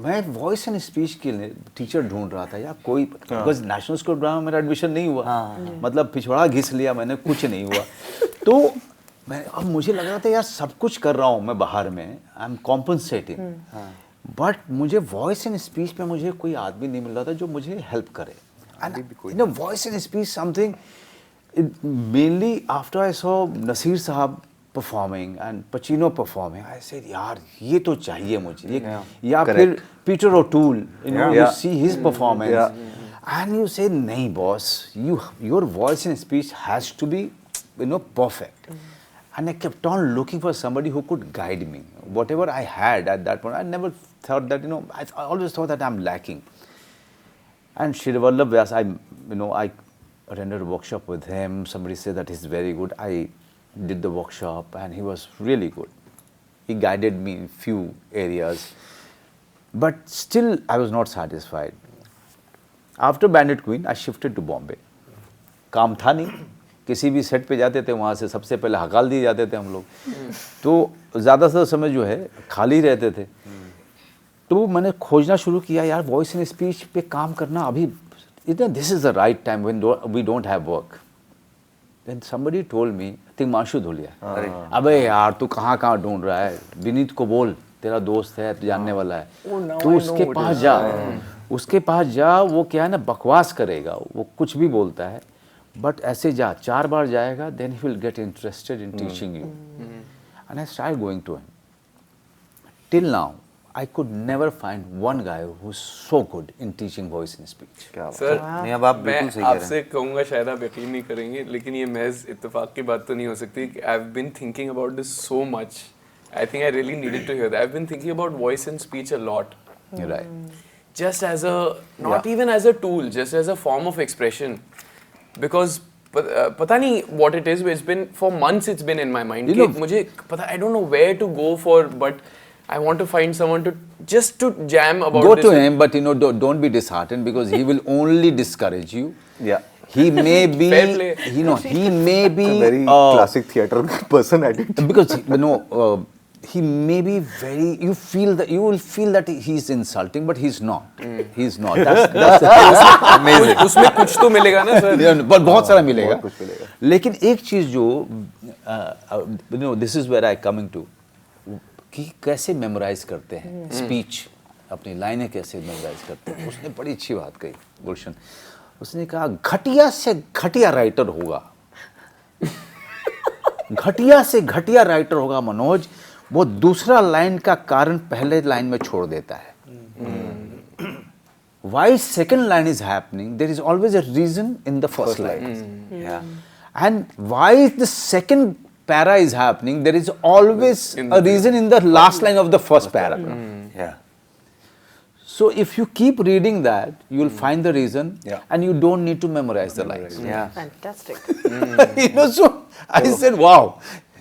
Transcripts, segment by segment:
मैं voice and speech के लिए टीचर ढूंढ रहा था यार कोई, बिकॉज नेशनल स्कूल ड्रामा में मेरा एडमिशन नहीं हुआ, मतलब पिछवाड़ा घिस लिया मैंने, कुछ नहीं हुआ। तो मैं अब मुझे लग रहा था यार सब कुछ कर रहा हूँ मैं बाहर में, आई एम कॉम्पनसेटिंग, बट मुझे वॉइस एंड स्पीच में मुझे कोई आदमी नहीं मिल रहा था जो मुझे हेल्प करे। And voice and speech something mainly after I saw Naseer Sahab performing and Pacino performing, I said यार ये तो चाहिए मुझे, या फिर Peter O'Toole, you see his performance and you say नहीं boss, your voice and speech has to be perfect. And I kept on looking for somebody who could guide me. Whatever I had at that point, I never thought that, I always thought that I'm lacking. And Shri Vallabh Vyas, I rendered a workshop with him. Somebody said that he's very good. I did the workshop and he was really good. He guided me in few areas, but still I was not satisfied. After Bandit Queen, I shifted to Bombay. काम था नहीं, किसी भी set पे जाते थे वहाँ से सबसे पहले हकाल दिए जाते थे हम लोग, तो ज़्यादातर समय जो है खाली रहते थे। तो मैंने खोजना शुरू किया यार वॉइस एंड स्पीच पे काम करना अभी, this is the right time when we don't have work. Then somebody told me, I think माशू धुलिया, अबे यार तू कहाँ ढूंढ रहा है, विनीत को बोल, तेरा दोस्त है, तू जानने वाला है, तू उसके पास जा, उसके पास जा, वो क्या है ना बकवास करेगा, वो कुछ भी बोलता है, बट ऐसे जा, 4 बार जाएगा, then he will get interested in teaching you. And I started going to him. Till now, I could never find one guy who's so good in teaching voice and speech. Sir मैं आपसे कहूँगा शायद आप यकीन नहीं करेंगे, लेकिन ये महज इत्तेफाक की बात तो नहीं हो सकती। I've been thinking about this so much. I think I really needed to hear that. I've been thinking about voice and speech a lot. You're right. Just as a, not even as a tool, just as a form of expression. Because पता नहीं what it is, it's been for months it's been in my mind. कि मुझे पता, I don't know where to go for, but I want to find someone to just to jam about Go this. to him, but don't be disheartened because he will only discourage you. Yeah. He may be, he may be a very classic theatre person at it. Because he may be very. You will feel that he's insulting, but he's not. He's not. That's amazing. उसमें कुछ तो मिलेगा ना sir? but बहुत सारा मिलेगा. लेकिन एक चीज जो, this is where I coming to. कि कैसे मेमोराइज करते हैं स्पीच, अपनी लाइनें कैसे मेमोराइज करते हैं। उसने बड़ी अच्छी बात कही गुलशन, उसने कहा घटिया से घटिया राइटर होगा, घटिया से घटिया राइटर होगा मनोज, वो दूसरा लाइन का कारण पहले लाइन में छोड़ देता है। Why second line is happening, there is always a reason in the first line. And why the second para is happening, there is always a reason in the last line of the first para. So if you keep reading that, you will find the reason, and you don't need to memorize the lines. Fantastic. So I said, wow,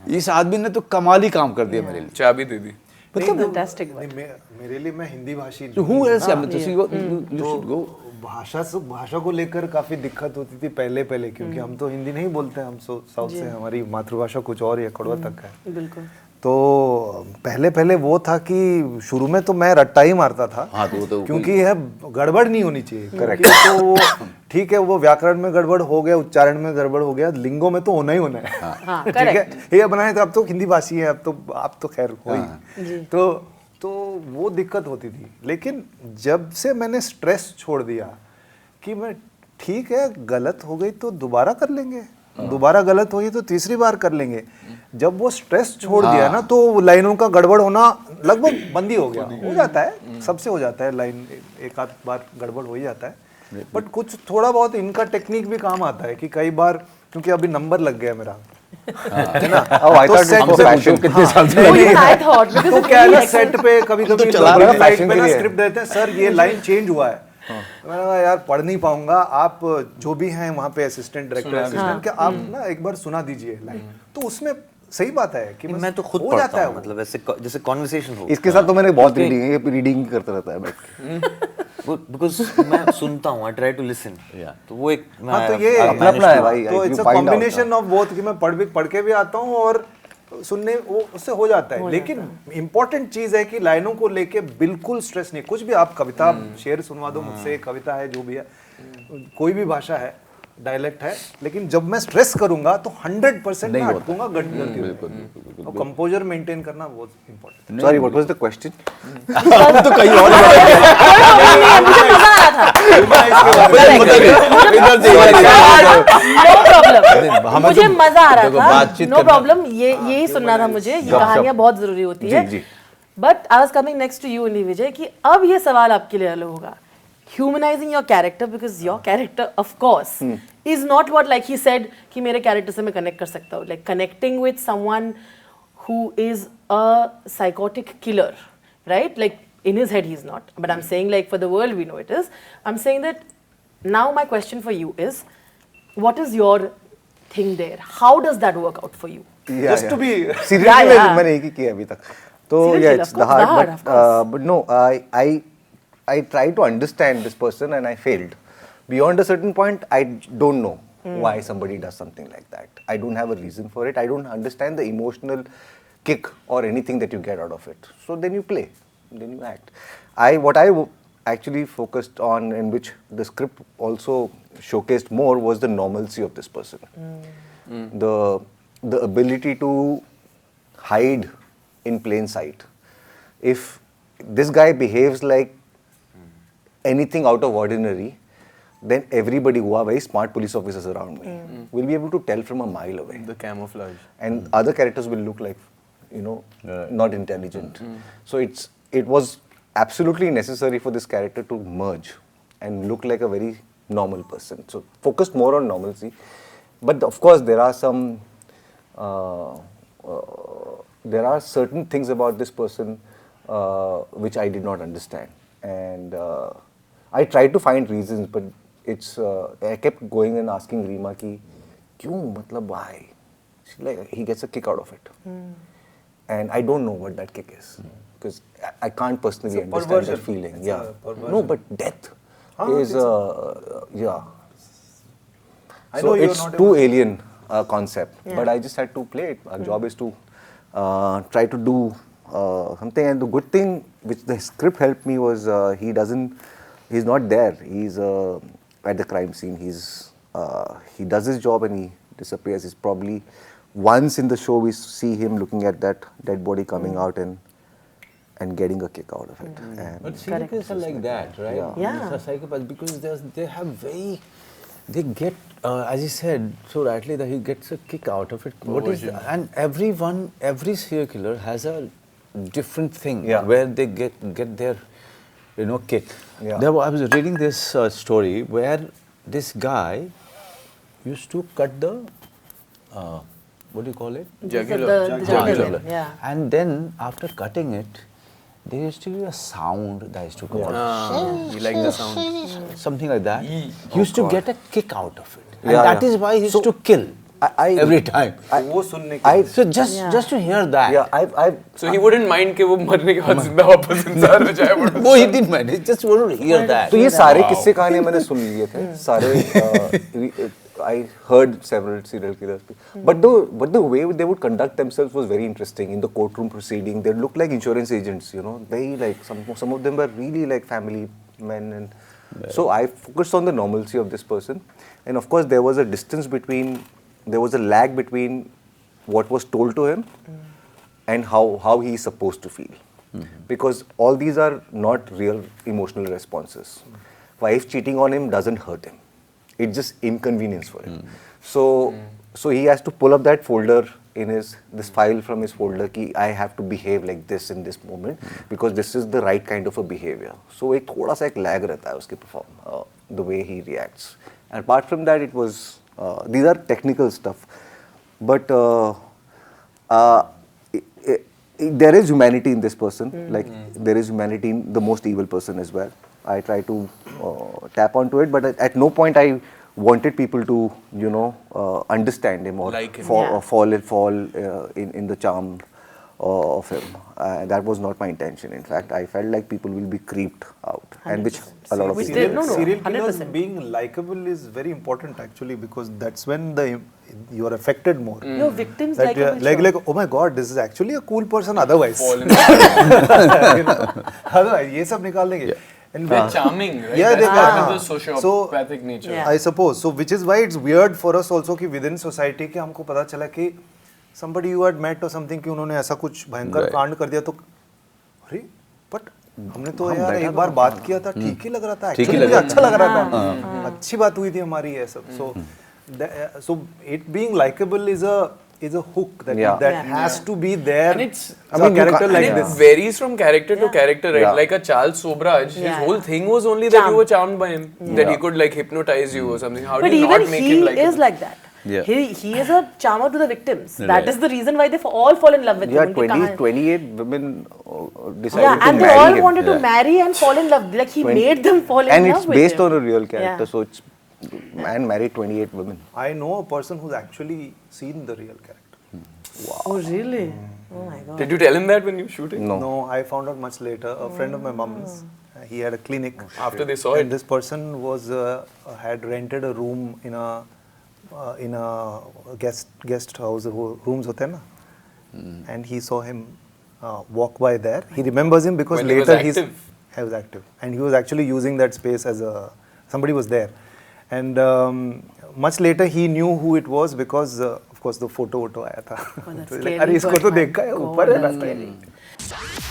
इस आदमी ने तो कमाल ही काम कर दिया मेरे लिए। चाबी दे दी। Fantastic. मेरे लिए मैं हिंदी भाषी। So who else? You should go. भाषा को लेकर काफी दिक्कत होती थी पहले क्योंकि हम तो हिंदी नहीं बोलते, हम साउथ से, हमारी मातृभाषा कुछ और है, कड़वा तक है। बिल्कुल। तो पहले वो था कि शुरू में तो मैं रट्टा ही मारता था। तो क्योंकि यह गड़बड़ नहीं होनी चाहिए। करेक्ट। तो ठीक है, वो व्याकरण में गड़बड़ हो गया, उच्चारण में गड़बड़ हो गया, लिंगों में तो होना ही होना है। ठीक है, ये बनाए तो अब तो हिंदी भाषी है, अब तो खैर हो ही। तो वो दिक्कत होती थी। लेकिन जब से मैंने स्ट्रेस छोड़ दिया कि मैं ठीक है, गलत हो गई तो दोबारा कर लेंगे, दोबारा गलत हुई तो तीसरी बार कर लेंगे, जब वो स्ट्रेस छोड़ दिया ना, तो लाइनों का गड़बड़ होना लगभग बंद ही हो गया। हो जाता है, सबसे हो जाता है, लाइन एक आध बार गड़बड़ हो ही जाता है, बट कुछ थोड़ा बहुत इनका टेक्निक भी काम आता है कि कई बार, क्योंकि अभी नंबर लग गया मेरा, है ना, तो क्या है, सेट पे कभी-कभी स्क्रिप्ट देते हैं, सर ये लाइन चेंज हुआ है, मैंने कहा यार पढ़ नहीं पाऊंगा, आप जो भी हैं वहाँ पे असिस्टेंट डायरेक्टर असिस्टेंट के, आप ना एक बार सुना दीजिए लाइन, तो उसमें सही बात है कि मैं तो खुद पढ़ता हूँ, मतलब ऐसे जैसे कॉन्वर्सेशन हो। इसके साथ तो मैंने बहुत रीडिंग करता रहता है बैठ के, बिकॉज़ मैं सुनता हूँ, आई ट्राई टू लिसन, तो वो एक तो ये अपना है भाई, तो it's a combination of both कि मैं पढ़ के भी आता हूँ और सुनने वो उससे हो जाता है, लेकिन इम्पोर्टेंट चीज है कि लाइनों को लेके बिल्कुल स्ट्रेस नहीं, कुछ भी आप कविता शेर सुनवा दो मुझसे, कविता है जो भी है, कोई भी भाषा है, डायलेक्ट है, लेकिन जब मैं स्ट्रेस करूंगा तो 100% मैं अटकूंगा गलती होगी, और कंपोजर मेंटेन करना बहुत important. Sorry, what was the question? तो कहीं और मुझे मजा आ रहा था। मुझे मजा आ रहा था, नो प्रॉब्लम, यही सुनना था मुझे, ये कहानियां बहुत जरूरी होती है। But I was coming next to you only Vijay, कि अब ये सवाल आपके लिए अलग होगा, humanizing your character, because your character of course is not what, like he said, कि मेरे character से मैं connect कर सकता हूँ, like connecting with someone who is a psychotic killer, right? Like in his head he's not, but I'm saying like for the world we know it is. I'm saying that now my question for you is, what is your thing there? How does that work out for you? Just to be seriously, मैंने एक ही किया अभी तक, तो yeah, it's the hard, but no, I tried to understand this person and I failed. Beyond a certain point, I don't know why somebody does something like that. I don't have a reason for it. I don't understand the emotional kick or anything that you get out of it. So then you play, then you act. What I actually focused on, and which the script also showcased more, was the normalcy of this person. The ability to hide in plain sight. If this guy behaves like anything out of ordinary, then everybody who are very smart police officers around me will be able to tell from a mile away. The camouflage. And other characters will look like, you know, not intelligent. So it was absolutely necessary for this character to merge and look like a very normal person. So focused more on normalcy. But of course there are some, there are certain things about this person which I did not understand. And I tried to find reasons, but it's I kept going and asking Reema ki, "Kyun? Matlab why?" She's like, he gets a kick out of it, and I don't know what that kick is because I can't personally understand that feeling. No, but death is yeah. So it's too alien concept, but I just had to play it. Our job is to try to do something, and the good thing which the script helped me was he's not there. He's at the crime scene. He does his job and he disappears. He's probably once in the show we see him looking at that dead body coming out and getting a kick out of it. And but psychopaths are like that, right? Yeah. Psychopaths, because they have very, they get, as you said so rightly, that he gets a kick out of it. What is and every serial killer has a different thing where they get their, you know, kick. I was reading this story where this guy used to cut the what do you call it? Jugular. Yeah. And then after cutting it, there used to be a sound that used to come out. You like the sound? Something like that. He used to get a kick out of it. And that is why he used to kill every time. So just to hear that. So he wouldn't mind कि वो मरने के बाद जिंदा वापस इंसान हो जाए. No, he didn't mind. He just wanted to hear that. तो ये सारे किस्से कहानियां मैंने सुन लिए थे. सारे I heard several serial killers, but the way they would conduct themselves was very interesting. In the courtroom proceeding, they looked like insurance agents, you know. Very like some of them were really like family men, and so I focused on the normalcy of this person, and of course there was a lag between what was told to him and how he is supposed to feel, because all these are not real emotional responses. Wife cheating on him doesn't hurt him. It's just inconvenience for him. So he has to pull up that folder in this file from his folder ki I have to behave like this in this moment because this is the right kind of a behavior. So एक थोड़ा सा एक lag रहता है उसके perform the way he reacts. And apart from that, it was these are technical stuff, but there is humanity in this person. Like there is humanity in the most evil person as well. I try to tap onto it, but at no point I wanted people to, you know, understand him or like him. fall in the charm of him. That was not my intention. In fact, I felt like people will be creeped out and which a lot of Which people. they- no, serial killers 100%. being likable is very important actually, because that's when you are affected more. Your victims That you are- like like oh my god, this is actually a cool person otherwise. You know, otherwise ये सब निकाल देंगे. And They're charming, right? Yeah, That's they part are. of the sociopathic nature. Yeah. I suppose so, which is why it's weird for us also कि within society के हमको पता चला कि somebody you had met or something कि उन्होंने ऐसा कुछ भयंकर कांड कर दिया, तो अरे but हमने तो यार एक बार बात किया था, ठीक ही लग रहा था, actually मुझे अच्छा लग रहा था, अच्छी बात हुई थी हमारी ये सब. So it being likable is a hook that has to be there. And it's, I mean, character like and this. it varies from character to character, right? Yeah. Like a Charles Sobraj, his Yeah. whole thing was only that Charm. you were charmed by him, that he could like hypnotise you or something. How But do you even not make he him like is like that. Yeah. He is a charmer to the victims. That is the reason why they all fall in love with Yeah, him. उनकी कहानी- 28 women decided Yeah, to and they marry all him. wanted to marry and fall in love. Like he made them fall in And love it's with based him. on a real character, Yeah. so it's man married 28 women. I know a person who's actually seen the real character. Oh really? Oh my god. Did you tell him that when you were shooting? No. No, I found out much later. A friend of my mom's, he had a clinic. After they saw And it. this person had rented a room in a guest house, rooms hote hain na? And he saw him walk by there. He remembers him because When he was later active. he was active, and he was actually using that space as somebody was there. And much later he knew who it was because of course the photo आया था. Oh, that's तो scary, अरे इसको but तो my देखा है, God, ऊपर है that's ना. scary.